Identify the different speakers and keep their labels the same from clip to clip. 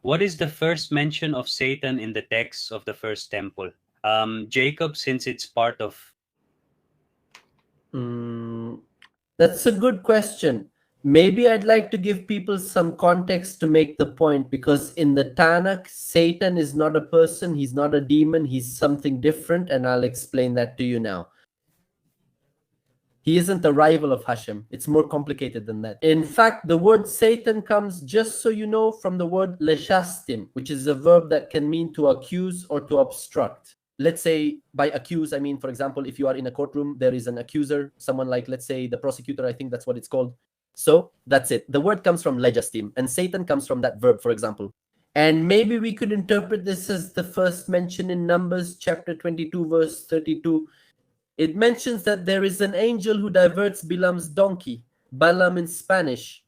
Speaker 1: What is the first mention of Satan in the text of the first temple? Jacob, since it's part of...
Speaker 2: Mm, that's a good question. Maybe I'd like to give people some context to make the point, because in the Tanakh, Satan is not a person, he's not a demon, he's something different, and I'll explain that to you now. He isn't a rival of Hashem. It's more complicated than that. In fact, the word Satan comes, just so you know, from the word leshastim, which is a verb that can mean to accuse or to obstruct. Let's say by accuse, I mean, for example, if you are in a courtroom, there is an accuser, someone like, let's say, the prosecutor, I think that's what it's called. So that's it. The word comes from lejastim, and Satan comes from that verb, for example. And maybe we could interpret this as the first mention in Numbers chapter 22, verse 32. It mentions that there is an angel who diverts Balaam's donkey, Balaam in Spanish.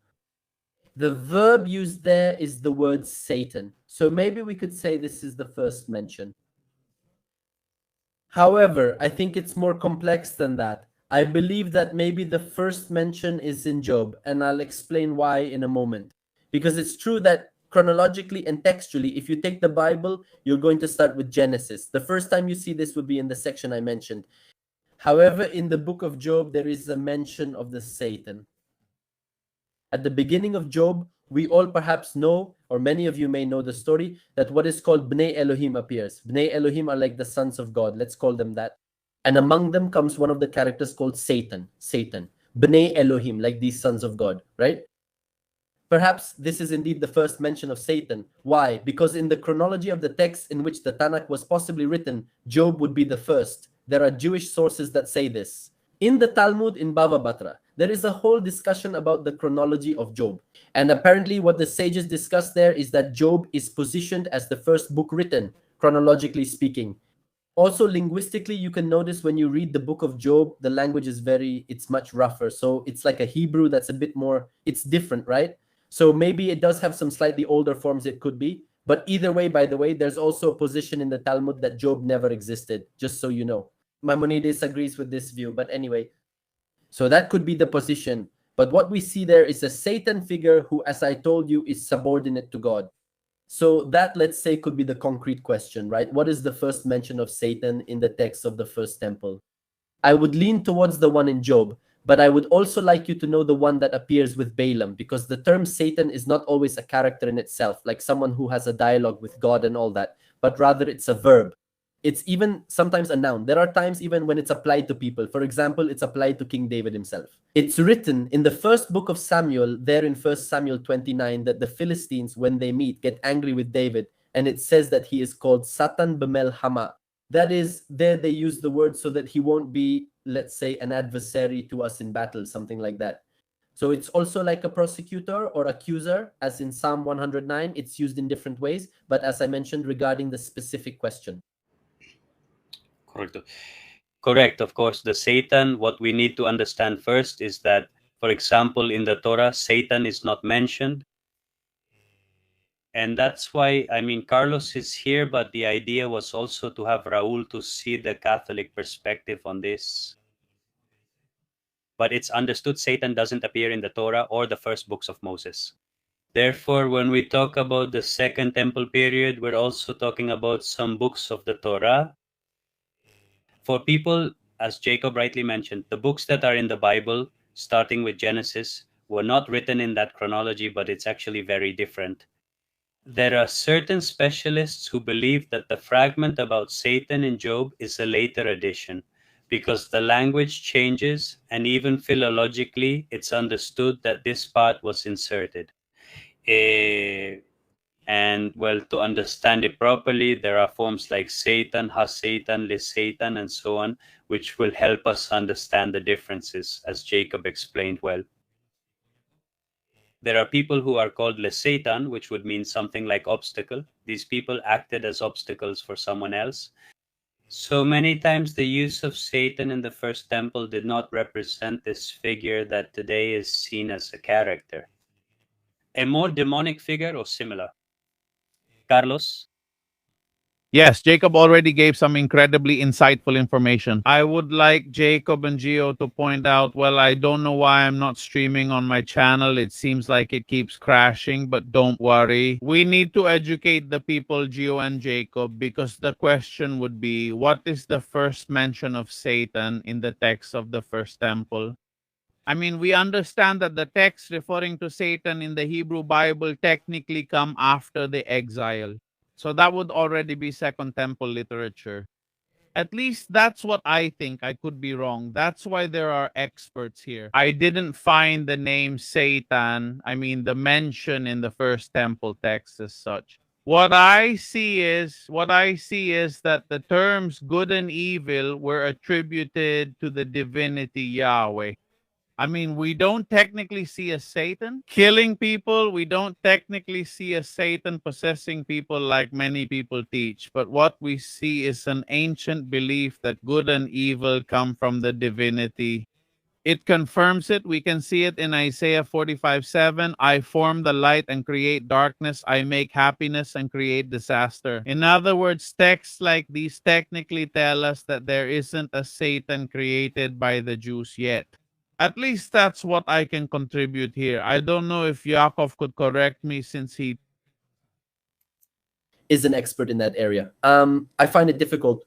Speaker 2: The verb used there is the word Satan. So maybe we could say this is the first mention. However, I think it's more complex than that. I believe that maybe the first mention is in Job, and I'll explain why in a moment. Because it's true that chronologically and textually, if you take the Bible, you're going to start with Genesis. The first time you see this would be in the section I mentioned. However, in the book of Job, there is a mention of the Satan. At the beginning of Job, we all perhaps know, or many of you may know the story, that what is called Bnei Elohim appears. Bnei Elohim are like the sons of God. Let's call them that. And among them comes one of the characters called Satan. Satan. Bnei Elohim, like these sons of God, right? Perhaps this is indeed the first mention of Satan. Why? Because in the chronology of the text in which the Tanakh was possibly written, Job would be the first. There are Jewish sources that say this. In the Talmud in Bava Batra, there is a whole discussion about the chronology of Job. And apparently, what the sages discuss there is that Job is positioned as the first book written, chronologically speaking. Also, linguistically, you can notice when you read the book of Job, the language is it's much rougher. So it's like a Hebrew that's a bit more, it's different, right? So maybe it does have some slightly older forms, it could be. But either way, by the way, there's also a position in the Talmud that Job never existed, just so you know. Maimonides agrees with this view, but anyway, so that could be the position. But what we see there is a Satan figure who, as I told you, is subordinate to God. So that, let's say, could be the concrete question, right? What is the first mention of Satan in the text of the first temple? I would lean towards the one in Job, but I would also like you to know the one that appears with Balaam, because the term Satan is not always a character in itself, like someone who has a dialogue with God and all that, but rather it's a verb. It's even sometimes a noun. There are times even when it's applied to people. For example, it's applied to King David himself. It's written in the first book of Samuel, there in 1 Samuel 29, that the Philistines, when they meet, get angry with David, and it says that he is called Satan Bemel Hama. That is, there they use the word so that he won't be, let's say, an adversary to us in battle, something like that. So it's also like a prosecutor or accuser, as in Psalm 109. It's used in different ways, but as I mentioned, regarding the specific question.
Speaker 1: Correct. Correct. Of course, the Satan, what we need to understand first is that, for example, in the Torah, Satan is not mentioned. And that's why, I mean, Carlos is here, but the idea was also to have Raul to see the Catholic perspective on this. But it's understood Satan doesn't appear in the Torah or the first books of Moses. Therefore, when we talk about the Second Temple period, we're also talking about some books of the Torah. For people, as Jacob rightly mentioned, the books that are in the Bible, starting with Genesis, were not written in that chronology, but it's actually very different. There are certain specialists who believe that the fragment about Satan in Job is a later addition, because the language changes, and even philologically, it's understood that this part was inserted. And well, to understand it properly, there are forms like Satan, Ha-Satan, Le-Satan, and so on, which will help us understand the differences, as Jacob explained well. There are people who are called Le-Satan, which would mean something like obstacle. These people acted as obstacles for someone else. So many times the use of Satan in the first temple did not represent this figure that today is seen as a character. A more demonic figure or similar? Carlos?
Speaker 3: Yes, Jacob already gave some incredibly insightful information. I would like Jacob and Gio to point out, well, I don't know why I'm not streaming on my channel. It seems like it keeps crashing, but don't worry. We need to educate the people, Gio and Jacob, because the question would be, what is the first mention of Satan in the text of the first temple? I mean, we understand that the texts referring to Satan in the Hebrew Bible technically come after the exile. So that would already be Second Temple literature. At least that's what I think. I could be wrong. That's why there are experts here. I didn't find the name Satan, I mean, the mention in the First Temple text as such. What I see is that the terms good and evil were attributed to the divinity Yahweh. I mean, we don't technically see a Satan killing people. We don't technically see a Satan possessing people like many people teach. But what we see is an ancient belief that good and evil come from the divinity. It confirms it. We can see it in Isaiah 45:7. I form the light and create darkness. I make happiness and create disaster. In other words, texts like these technically tell us that there isn't a Satan created by the Jews yet. At least that's what I can contribute here. I don't know if Yakov could correct me since he
Speaker 2: Is an expert in that area. I find it difficult.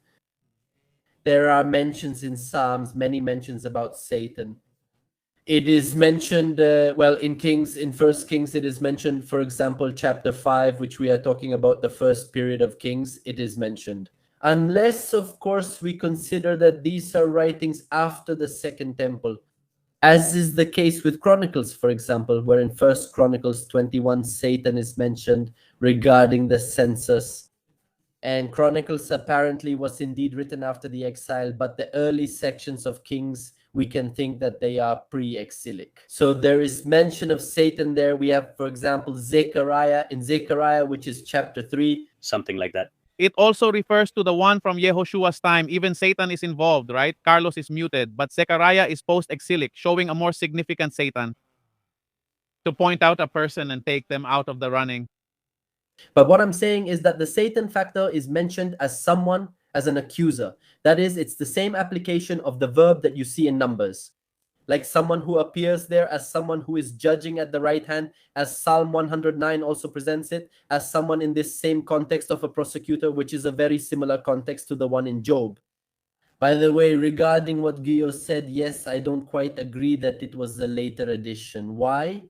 Speaker 2: There are mentions in Psalms, many mentions about Satan. It is mentioned, well, in Kings, in First Kings, it is mentioned, for example, chapter 5, which we are talking about the first period of Kings, it is mentioned. Unless, of course, we consider that these are writings after the Second Temple, as is the case with Chronicles, for example, where in First Chronicles 21, Satan is mentioned regarding the census. And Chronicles apparently was indeed written after the exile, but the early sections of Kings, we can think that they are pre-exilic. So there is mention of Satan there. We have, for example, Zechariah, in Zechariah, which is chapter 3.
Speaker 1: Something like that.
Speaker 3: it also refers to the one from Yehoshua's time. Even Satan is involved, right? Carlos is muted, but Zechariah is post-exilic, showing a more significant Satan to point out a person and take them out of the running.
Speaker 2: But what I'm saying is that the Satan factor is mentioned as someone, as an accuser. That is, it's the same application of the verb that you see in Numbers. Like someone who appears there as someone who is judging at the right hand, as Psalm 109 also presents it, as someone in this same context of a prosecutor, which is a very similar context to the one in Job. By the way, regarding what Gio said, yes, I don't quite agree that it was a later addition. Why?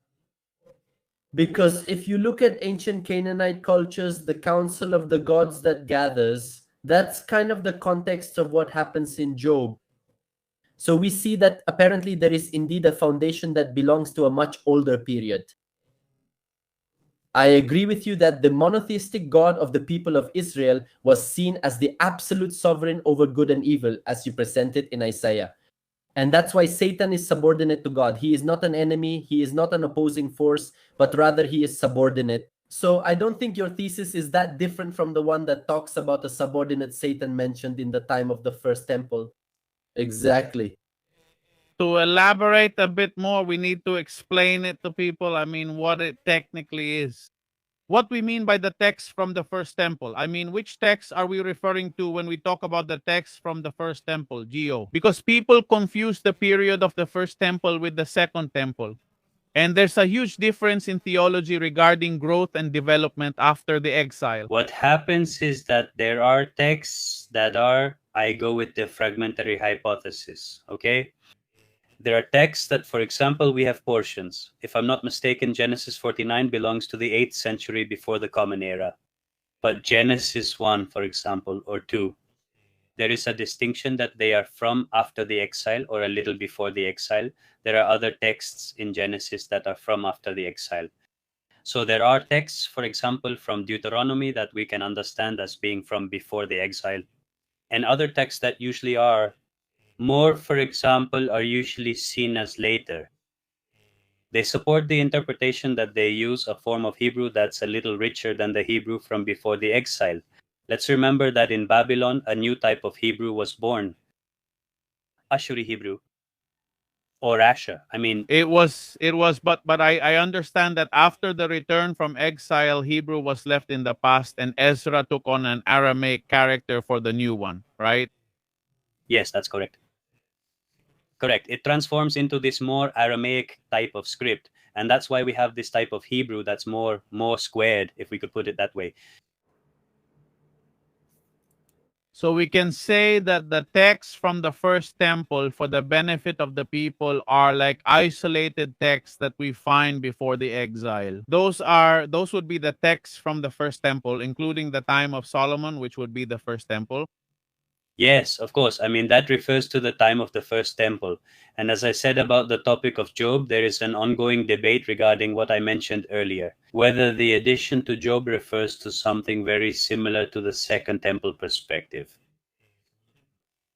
Speaker 2: Because if you look at ancient Canaanite cultures, the council of the gods that gathers, that's kind of the context of what happens in Job. So we see that apparently there is indeed a foundation that belongs to a much older period. I agree with you that the monotheistic God of the people of Israel was seen as the absolute sovereign over good and evil, as you presented in Isaiah. And that's why Satan is subordinate to God. He is not an enemy, he is not an opposing force, but rather he is subordinate. So I don't think your thesis is that different from the one that talks about a subordinate Satan mentioned in the time of the first temple. Exactly.
Speaker 3: To elaborate a bit more, we need to explain it to people. I mean, what it technically is. What we mean by the text from the first temple. I mean, which text are we referring to when we talk about the text from the first temple, Geo? Because people confuse the period of the first temple with the second temple. And there's a huge difference in theology regarding growth and development after the exile.
Speaker 1: What happens is that there are texts that are, I go with the fragmentary hypothesis, okay? There are texts that, for example, we have portions. If I'm not mistaken, Genesis 49 belongs to the 8th century before the Common Era. But Genesis 1, for example, or 2, there is a distinction that they are from after the exile or a little before the exile. There are other texts in Genesis that are from after the exile. So there are texts, for example, from Deuteronomy that we can understand as being from before the exile, and other texts that usually are more, for example, are usually seen as later. They support the interpretation that they use a form of Hebrew that's a little richer than the Hebrew from before the exile. Let's remember that in Babylon, a new type of Hebrew was born, Ashuri Hebrew. or Asher. I mean,
Speaker 3: It was, but I understand that after the return from exile, Hebrew was left in the past, and Ezra took on an Aramaic character for the new one, right?
Speaker 1: yes, that's correct. Correct. It transforms into this more Aramaic type of script, and that's why we have this type of Hebrew that's more squared, if we could put it that way.
Speaker 3: So we can say that the texts from the first temple, for the benefit of the people, are like isolated texts that we find before the exile. Those would be the texts from the first temple, including the time of Solomon, which would be the first temple.
Speaker 1: Yes, of course. I mean, that refers to the time of the first temple. And as I said about the topic of Job, there is an ongoing debate regarding what I mentioned earlier, whether the addition to Job refers to something very similar to the second temple perspective.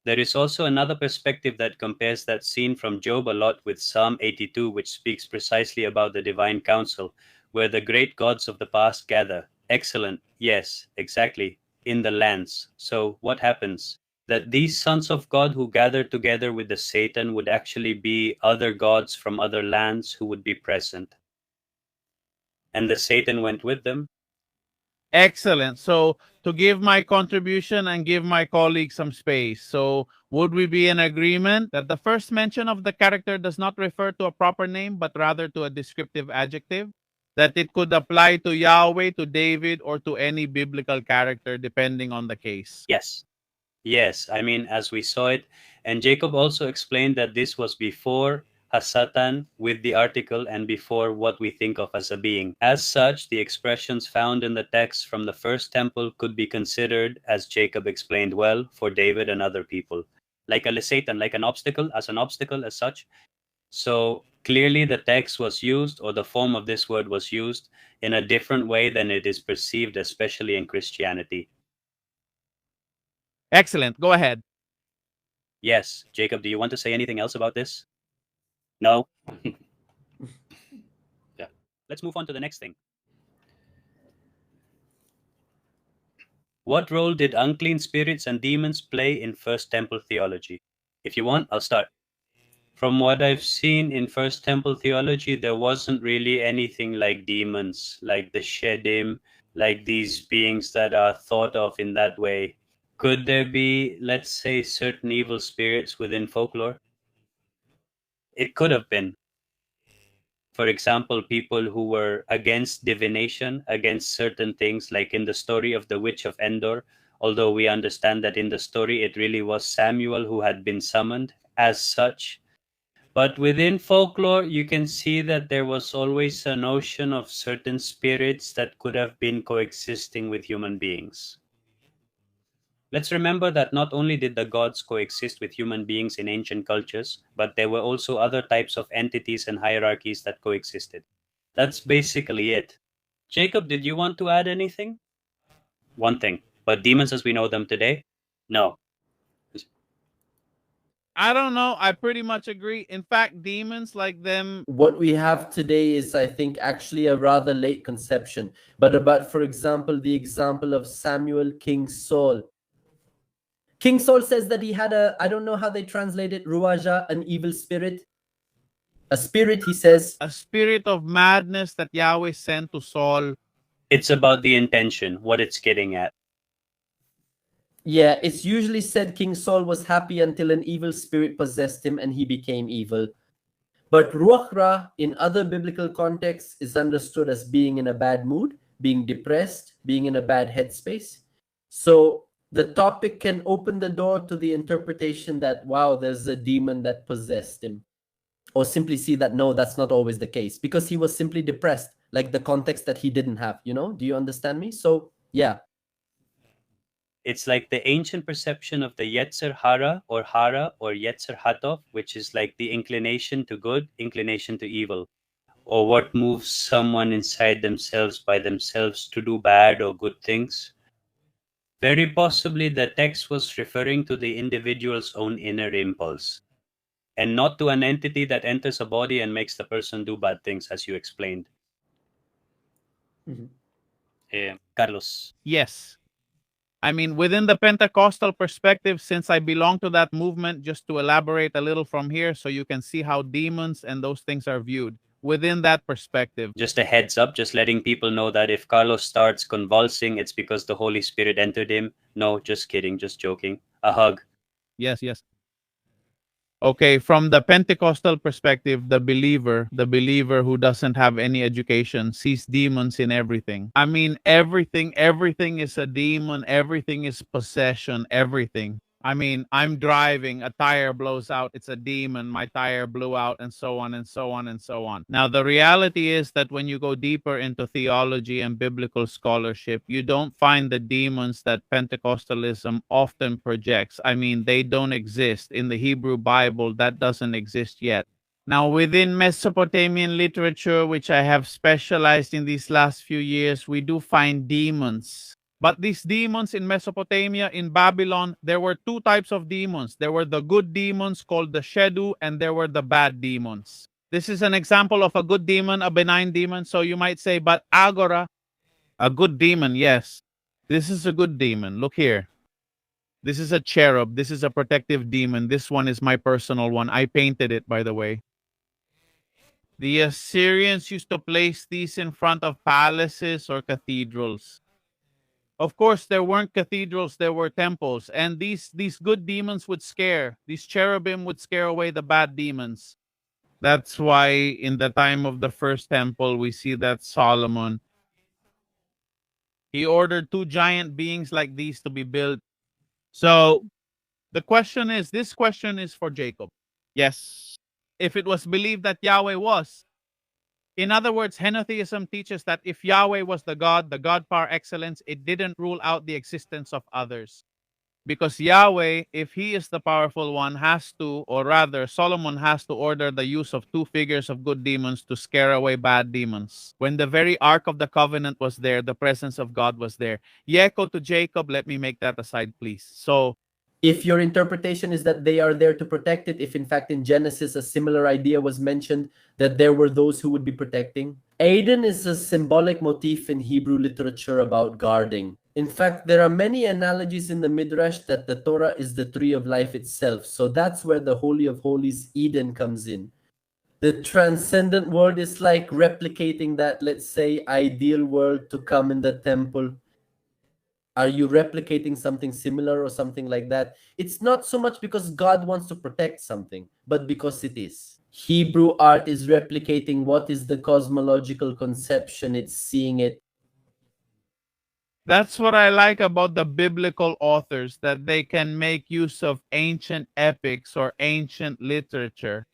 Speaker 1: There is also another perspective that compares that scene from Job a lot with Psalm 82, which speaks precisely about the divine council, where the great gods of the past gather. Excellent, yes, exactly, in the lands. So what happens? That these sons of God who gather together with the Satan would actually be other gods from other lands who would be present. And the Satan went with them.
Speaker 3: Excellent. So to give my contribution and give my colleague some space. So would we be in agreement that the first mention of the character does not refer to a proper name, but rather to a descriptive adjective? That it could apply to Yahweh, to David, or to any biblical character, depending on the case.
Speaker 1: Yes. Yes, I mean, as we saw it, and Jacob also explained that this was before Hasatan with the article and before what we think of as a being. As such, the expressions found in the text from the first temple could be considered, as Jacob explained well, for David and other people, like a Satan, like an obstacle, as such. So clearly, the text was used, or the form of this word was used, in a different way than it is perceived, especially in Christianity.
Speaker 3: Excellent. Go ahead.
Speaker 1: Yes, Jacob, do you want to say anything else about this? No? Yeah. Let's move on to the next thing. What role did unclean spirits and demons play in First Temple theology? If you want, I'll start. From what I've seen in First Temple theology, there wasn't really anything like demons, like the Shedim, like these beings that are thought of in that way. Could there be, let's say, certain evil spirits within folklore? It could have been. For example, people who were against divination, against certain things, like in the story of the witch of Endor, although we understand that in the story it really was Samuel who had been summoned as such. But within folklore, you can see that there was always a notion of certain spirits that could have been coexisting with human beings. Let's remember that not only did the gods coexist with human beings in ancient cultures, but there were also other types of entities and hierarchies that coexisted. That's basically it. Jacob, did you want to add anything? One thing. But demons as we know them today? No.
Speaker 3: I don't know. I pretty much agree. In fact, demons like them.
Speaker 2: What we have today is, I think, actually a rather late conception. But about, for example, the example of Samuel, King Saul. King Saul says that he had I don't know how they translate it, ruaja, an evil spirit. A spirit, he says.
Speaker 3: A spirit of madness that Yahweh sent to Saul.
Speaker 1: It's about the intention, what it's getting at.
Speaker 2: Yeah, it's usually said King Saul was happy until an evil spirit possessed him and he became evil. But Ruach Ra, in other biblical contexts, is understood as being in a bad mood, being depressed, being in a bad headspace. So the topic can open the door to the interpretation that, wow, there's a demon that possessed him. Or simply see that, no, that's not always the case, because he was simply depressed, like the context that he didn't have, you know? Do you understand me? So, yeah.
Speaker 1: It's like the ancient perception of the Yetzer Hara or Yetzer Hatov, which is like the inclination to good, inclination to evil, or what moves someone inside themselves by themselves to do bad or good things. Very possibly the text was referring to the individual's own inner impulse, and not to an entity that enters a body and makes the person do bad things, as you explained.
Speaker 2: Mhm.
Speaker 1: Carlos.
Speaker 3: Yes. I mean, within the Pentecostal perspective, since I belong to that movement, just to elaborate a little from here so you can see how demons and those things are viewed. Within that perspective,
Speaker 1: Just a heads up, just letting people know that if Carlos starts convulsing, it's because the Holy Spirit entered him. No, just kidding, just joking. A hug.
Speaker 3: yes, yes. Okay, from the Pentecostal perspective, the believer who doesn't have any education sees demons in everything. I mean, everything is a demon, everything is possession, everything. I mean, I'm driving, a tire blows out, it's a demon, my tire blew out, and so on and so on and so on. Now, the reality is that when you go deeper into theology and biblical scholarship, you don't find the demons that Pentecostalism often projects. I mean, they don't exist. In the Hebrew Bible, that doesn't exist yet. Now, within Mesopotamian literature, which I have specialized in these last few years, we do find demons. But these demons in Mesopotamia, in Babylon, there were two types of demons. There were the good demons called the Shedu, and there were the bad demons. This is an example of a good demon, a benign demon. So you might say, but Agora, a good demon, yes. This is a good demon. Look here. This is a cherub. This is a protective demon. This one is my personal one. I painted it, by the way. The Assyrians used to place these in front of palaces or cathedrals. Of course, there weren't cathedrals, there were temples, and these good demons would scare. These cherubim would scare away the bad demons. That's why in the time of the first temple, we see that Solomon, he ordered two giant beings like these to be built. So the question is, this question is for Jacob. Yes. If it was believed that Yahweh was, in other words, henotheism teaches that if Yahweh was the God par excellence, it didn't rule out the existence of others. Because Yahweh, if he is the powerful one, has to, or rather, Solomon has to order the use of two figures of good demons to scare away bad demons. When the very Ark of the Covenant was there, the presence of God was there. Yeko to Jacob, let me make that aside, please. So,
Speaker 2: If your interpretation is that they are there to protect it, if in fact in Genesis a similar idea was mentioned that there were those who would be protecting, Aden is a symbolic motif in Hebrew literature about guarding. In fact, there are many analogies in the Midrash that the Torah is the tree of life itself. So that's where the Holy of Holies, Eden, comes in. The transcendent world is like replicating that, let's say, ideal world to come in the temple. Are you replicating something similar or something like that? It's not so much because God wants to protect something, but because it is. Hebrew art is replicating what is the cosmological conception, it's seeing it.
Speaker 3: that's what I like about the biblical authors, that they can make use of ancient epics or ancient literature.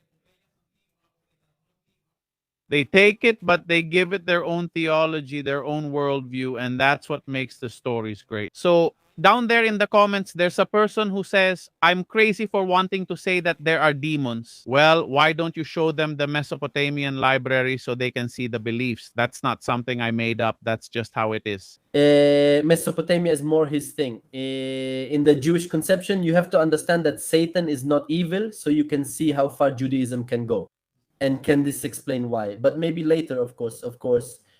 Speaker 3: They take it, but they give it their own theology, their own worldview, and that's what makes the stories great. So, down there in the comments, there's a person who says, I'm crazy for wanting to say that there are demons. Well, why don't you show them the Mesopotamian library so they can see the beliefs? That's not something I made up, that's just how it is.
Speaker 2: Mesopotamia is more his thing. In the Jewish conception, you have to understand that Satan is not evil, so you can see how far Judaism can go. And can this explain why? But maybe later, of course.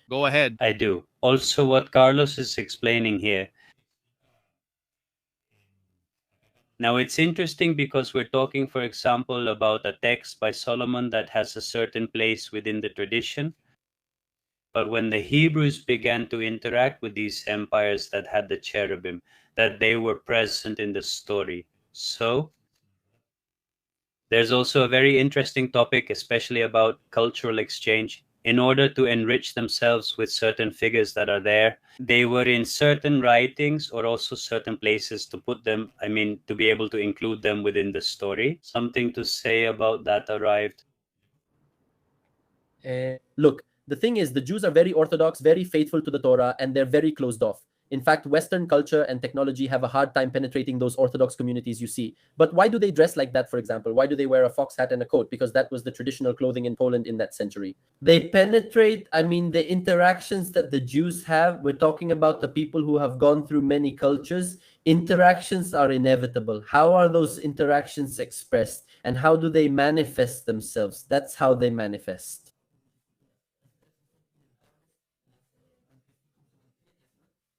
Speaker 3: Go ahead.
Speaker 1: I do. Also, what Carlos is explaining here. Now, it's interesting because we're talking, for example, about a text by Solomon that has a certain place within the tradition. But when the Hebrews began to interact with these empires that had the cherubim, that they were present in the story. So, there's also a very interesting topic, especially about cultural exchange. In order to enrich themselves with certain figures that are there, they were in certain writings or also certain places to put them, to be able to include them within the story. Something to say about that arrived.
Speaker 2: Look, the thing is, the Jews are very orthodox, very faithful to the Torah, and they're very closed off. In fact, Western culture and technology have a hard time penetrating those orthodox communities you see. But why do they dress like that, for example? Why do they wear a fox hat and a coat? Because that was the traditional clothing in Poland in that century. They penetrate, the interactions that the Jews have, we're talking about the people who have gone through many cultures. Interactions are inevitable. How are those interactions expressed? And how do they manifest themselves? That's how they manifest.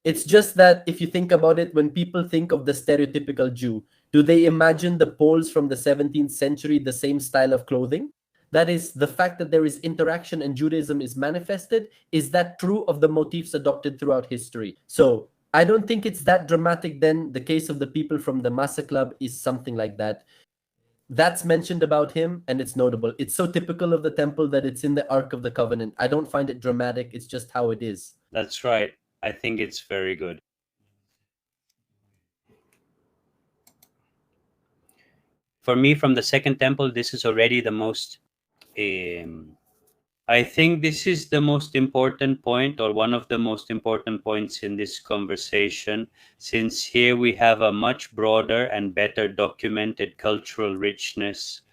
Speaker 2: It's just that if you think about it, when people think of the stereotypical Jew, do they imagine the Poles from the 17th century the same style of clothing? That is, the fact that there is interaction and Judaism is manifested, is that true of the motifs adopted throughout history? So I don't think it's that dramatic then. The case of the people from the Massa Club is something like that. That's mentioned about him, and it's notable. It's so typical of the temple that it's in the Ark of the Covenant. I don't find it dramatic. It's just how it is.
Speaker 1: That's right. I think it's very good. For me, from the second temple, this is already the most I think this is the most important point, or one of the most important points in this conversation, since here we have a much broader and better documented cultural richness.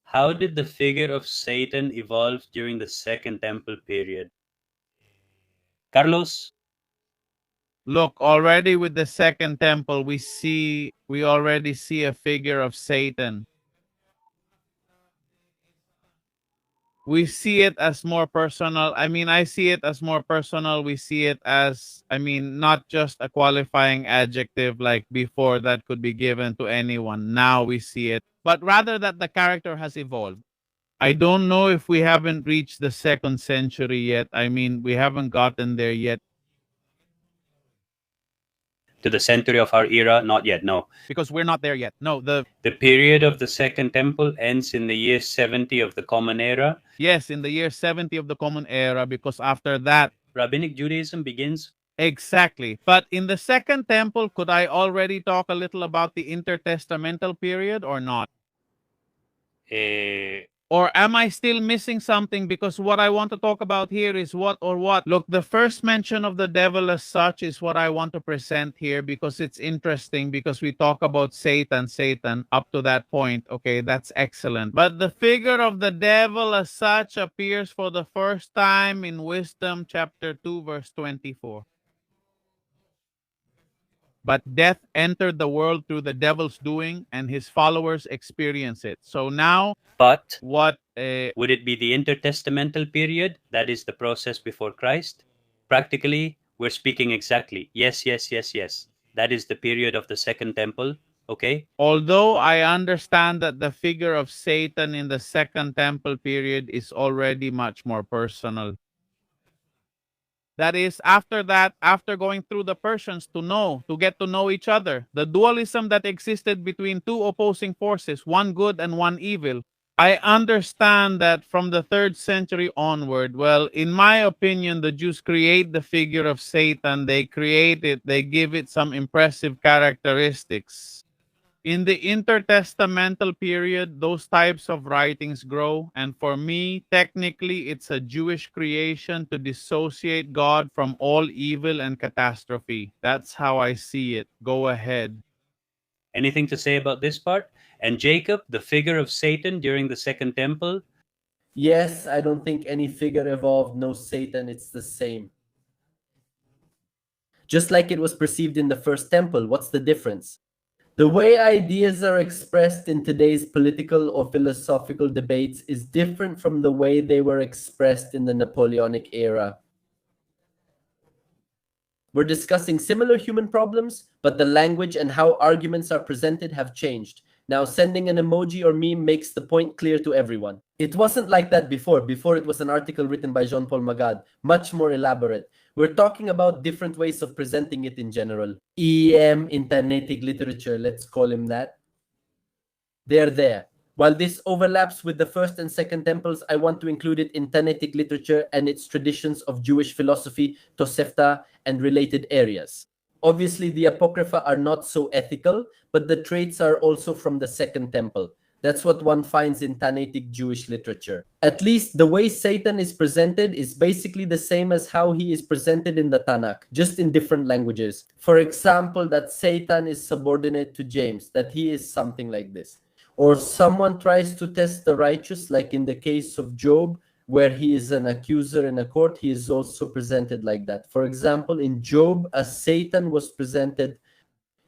Speaker 1: How did the figure of Satan evolve during the Second Temple period? Carlos?
Speaker 3: Look, already with the second temple, we already see a figure of Satan. We see it as more personal. I mean, I see it as more personal. We see it as, I mean, not just a qualifying adjective like before that could be given to anyone. Now we see it, but rather that the character has evolved. I don't know if we haven't reached the second century yet. I mean, we haven't gotten there yet.
Speaker 1: To the century of our era? Not yet, no.
Speaker 3: Because we're not there yet. No,
Speaker 1: the period of the Second Temple ends in the year 70 of the Common Era.
Speaker 3: Yes, in the year 70 of the Common Era, because after that,
Speaker 1: Rabbinic Judaism begins.
Speaker 3: Exactly. But in the Second Temple, could I already talk a little about the intertestamental period or not? Or am I still missing something? Because what I want to talk about here is what or what. Look, the first mention of the devil as such is what I want to present here because it's interesting because we talk about Satan up to that point. Okay, that's excellent. But the figure of the devil as such appears for the first time in Wisdom chapter 2, verse 24. But death entered the world through the devil's doing, and his followers experience it. So now,
Speaker 1: but
Speaker 3: what
Speaker 1: would it be the intertestamental period? That is the process before Christ. Practically, we're speaking exactly. Yes. That is the period of the Second Temple. Okay.
Speaker 3: Although I understand that the figure of Satan in the Second Temple period is already much more personal. That is, after that, after going through the Persians to get to know each other, the dualism that existed between two opposing forces, one good and one evil, I understand that from the 3rd century onward, well, in my opinion, the Jews create the figure of Satan. They create it, they give it some impressive characteristics. In the intertestamental period, those types of writings grow. And for me, technically, it's a Jewish creation to dissociate God from all evil and catastrophe. That's how I see it. Go ahead.
Speaker 1: Anything to say about this part? And Jacob, the figure of Satan during the Second Temple?
Speaker 2: Yes, I don't think any figure evolved. No Satan, it's the same. Just like it was perceived in the First Temple, what's the difference? The way ideas are expressed in today's political or philosophical debates is different from the way they were expressed in the Napoleonic era. We're discussing similar human problems, but the language and how arguments are presented have changed. Now, sending an emoji or meme makes the point clear to everyone. It wasn't like that before. Before, it was an article written by Jean-Paul Magad, much more elaborate. We're talking about different ways of presenting it in general. Internetic literature, let's call him that. They're there. While this overlaps with the First and Second Temples, I want to include it in Tanaitic literature and its traditions of Jewish philosophy, Tosefta, and related areas. Obviously, the Apocrypha are not so ethical, but the traits are also from the Second Temple. That's what one finds in Tanaitic Jewish literature. At least the way Satan is presented is basically the same as how he is presented in the Tanakh, just in different languages. For example, that Satan is subordinate to James, that he is something like this. Or someone tries to test the righteous, like in the case of Job, where he is an accuser in a court, he is also presented like that. For example, in Job, as Satan was presented,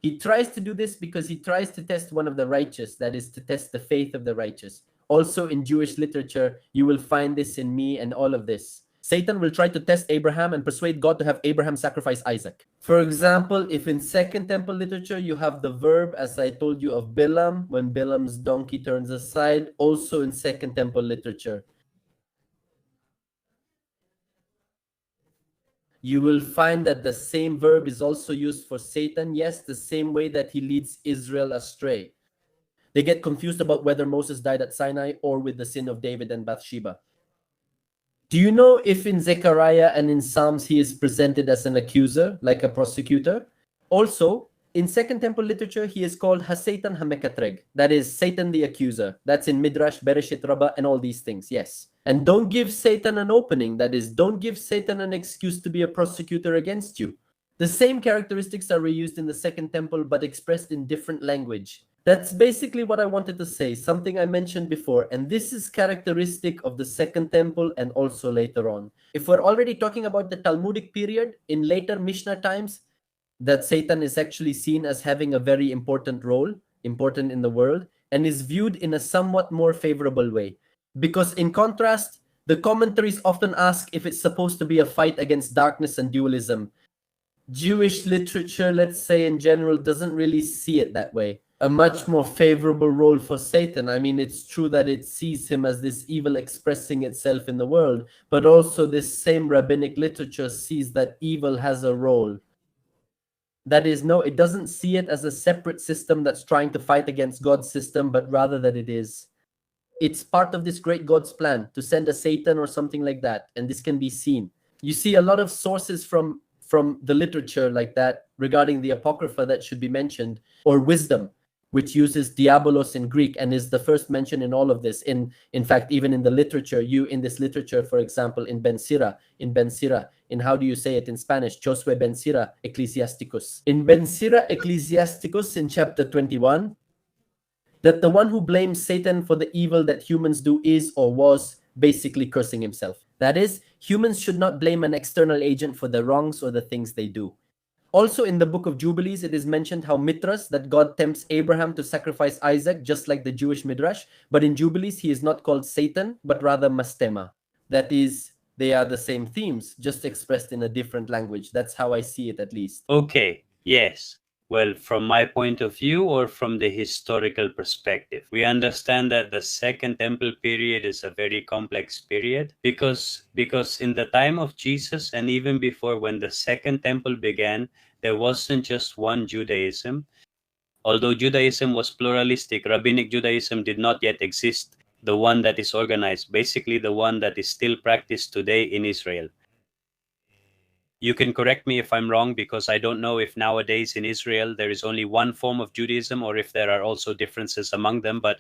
Speaker 2: he tries to do this because he tries to test one of the righteous, that is, to test the faith of the righteous. Also in Jewish literature, you will find this in me and all of this. Satan will try to test Abraham and persuade God to have Abraham sacrifice Isaac. For example, if in Second Temple literature you have the verb, as I told you, of Bilam, when Bilam's donkey turns aside, also in Second Temple literature, you will find that the same verb is also used for Satan. Yes, the same way that he leads Israel astray. They get confused about whether Moses died at Sinai or with the sin of David and Bathsheba. Do you know if in Zechariah and in Psalms he is presented as an accuser, like a prosecutor? Also, in Second Temple literature, he is called Hasatan Hamekatreg, that is, Satan the accuser. That's in Midrash, Bereshit Rabbah, and all these things, yes. And don't give Satan an opening, that is, don't give Satan an excuse to be a prosecutor against you. The same characteristics are reused in the Second Temple, but expressed in different language. That's basically what I wanted to say, something I mentioned before, and this is characteristic of the Second Temple and also later on. If we're already talking about the Talmudic period, in later Mishnah times, that Satan is actually seen as having a very important role, important in the world, and is viewed in a somewhat more favorable way. Because in contrast, the commentaries often ask if it's supposed to be a fight against darkness and dualism. Jewish literature, let's say in general, doesn't really see it that way. A much more favorable role for Satan. I mean, it's true that it sees him as this evil expressing itself in the world, but also this same rabbinic literature sees that evil has a role. That is, no, it doesn't see it as a separate system that's trying to fight against God's system, but rather that it's part of this great God's plan to send a Satan or something like that, and this can be seen. You see a lot of sources from the literature like that regarding the Apocrypha that should be mentioned, or wisdom, which uses diabolos in Greek and is the first mention in all of this. In fact, even in the literature, in this literature, for example, in Ben Sira, in how do you say it in Spanish? Josue Ben Sira Ecclesiasticus. In Ben Sira Ecclesiasticus, in chapter 21, that the one who blames Satan for the evil that humans do is or was basically cursing himself. That is, humans should not blame an external agent for the wrongs or the things they do. Also in the book of Jubilees, it is mentioned how Mithras, that God tempts Abraham to sacrifice Isaac, just like the Jewish Midrash, but in Jubilees, he is not called Satan, but rather Mastema. That is, they are the same themes, just expressed in a different language. That's how I see it, at least.
Speaker 1: Okay, yes. Well, from my point of view or from the historical perspective, we understand that the Second Temple period is a very complex period because in the time of Jesus and even before, when the Second Temple began, there wasn't just one Judaism. Although Judaism was pluralistic, Rabbinic Judaism did not yet exist, the one that is organized, basically the one that is still practiced today in Israel. You can correct me if I'm wrong, because I don't know if nowadays in Israel there is only one form of Judaism or if there are also differences among them, but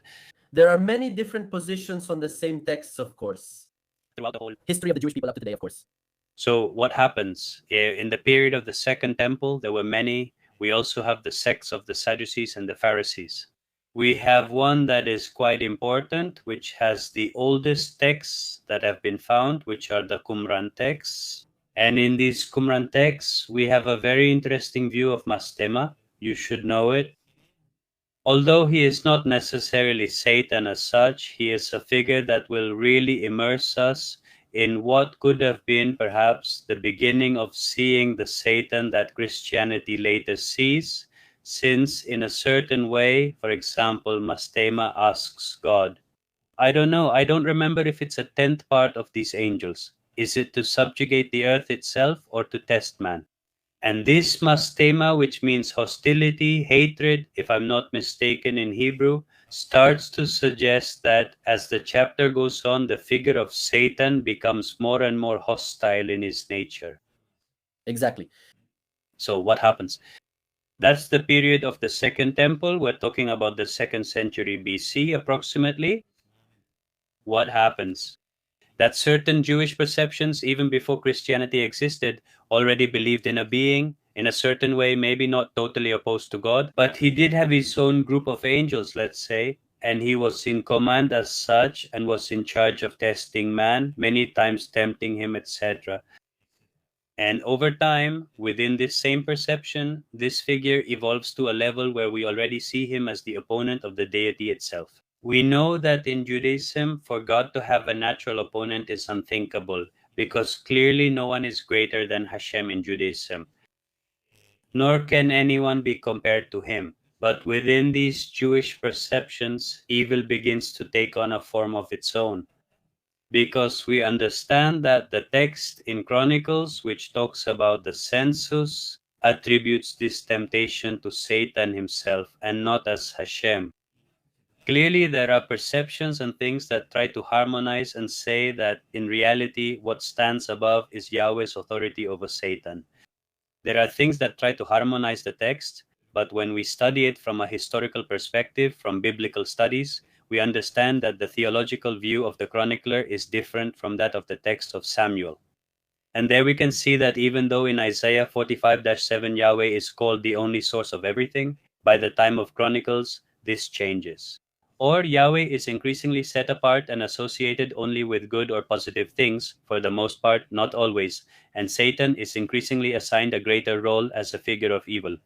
Speaker 2: there are many different positions on the same texts, of course,
Speaker 1: throughout the whole
Speaker 2: history of the Jewish people up to today, of course.
Speaker 1: So what happens? In the period of the Second Temple, there were many. We also have the sects of the Sadducees and the Pharisees. We have one that is quite important, which has the oldest texts that have been found, which are the Qumran texts. And in these Qumran texts, we have a very interesting view of Mastema. You should know it. Although he is not necessarily Satan as such, he is a figure that will really immerse us in what could have been perhaps the beginning of seeing the Satan that Christianity later sees, since in a certain way, for example, Mastema asks God, I don't know, I don't remember if it's a 10th part of these angels. Is it to subjugate the earth itself or to test man? And this mastema, which means hostility, hatred, if I'm not mistaken in Hebrew, starts to suggest that as the chapter goes on, the figure of Satan becomes more and more hostile in his nature.
Speaker 2: Exactly.
Speaker 1: So what happens? That's the period of the Second Temple. We're talking about the 2nd century BC approximately. What happens? That certain Jewish perceptions, even before Christianity existed, already believed in a being, in a certain way, maybe not totally opposed to God, but he did have his own group of angels, let's say, and he was in command as such and was in charge of testing man, many times tempting him, etc. And over time, within this same perception, this figure evolves to a level where we already see him as the opponent of the deity itself. We know that in Judaism, for God to have a natural opponent is unthinkable. because clearly no one is greater than Hashem in Judaism, nor can anyone be compared to him. But within these Jewish perceptions, evil begins to take on a form of its own, because we understand that the text in Chronicles, which talks about the census, attributes this temptation to Satan himself and not as Hashem. Clearly, there are perceptions and things that try to harmonize and say that in reality, what stands above is Yahweh's authority over Satan. There are things that try to harmonize the text, but when we study it from a historical perspective, from biblical studies, we understand that the theological view of the chronicler is different from that of the text of Samuel. And there we can see that even though in Isaiah 45-7 Yahweh is called the only source of everything, by the time of Chronicles, this changes. Or Yahweh is increasingly set apart and associated only with good or positive things, for the most part, not always, and Satan is increasingly assigned a greater role as a figure of evil.